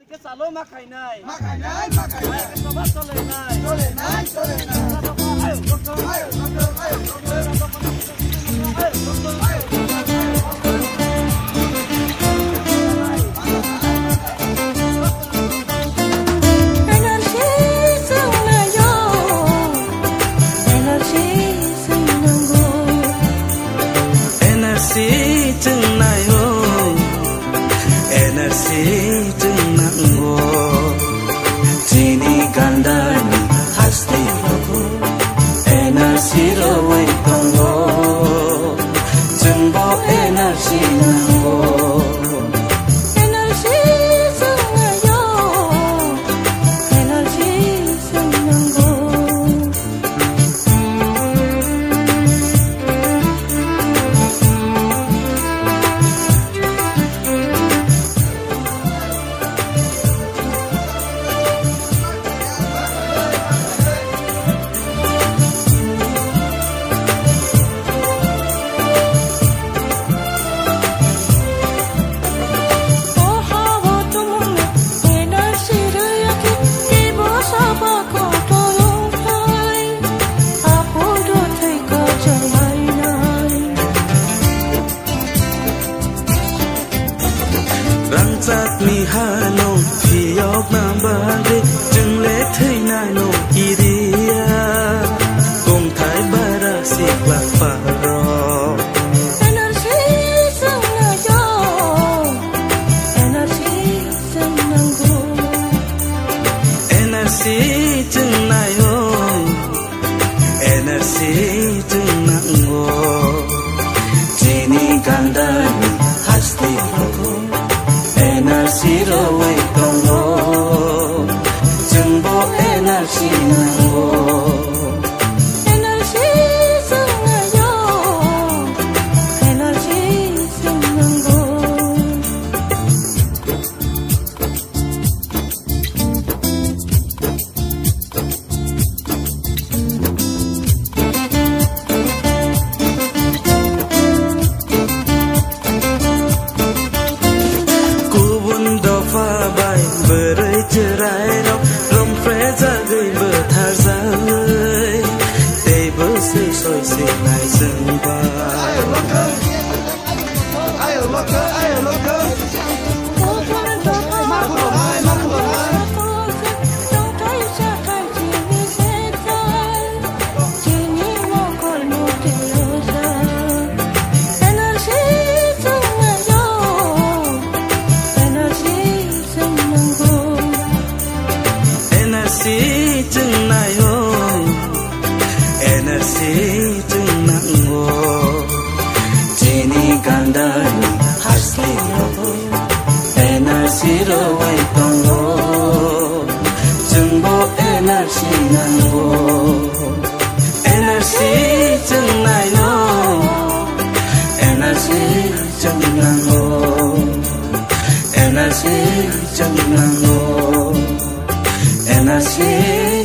cái xả lô mắc này cái số bắt cho lên này chừng này ô energi chừng nặng ô jini gandani hasti logo energi lowai tongo chừng bo energi nặng ô Rangsak mi hano fiok na bade jeng le thei na no iria kong thai bara sik la paro energi sang na yo energi sang nang go energi jeng na yo energi jeng nang go jini gandani hasti logo energi lowai tongo jumbo energi nango energi sang na yo energi sang nang go berai cerai rong rom freza gay berthar zai tei bersih soi sih nai semba ayo loka energi chừng này ô energi chừng nặng ô jini gandani hasti logo energi lowai tongo chừng bo energi nặng ô energi chừng này ô energi chừng nặng ô energi chừng nặng ô energi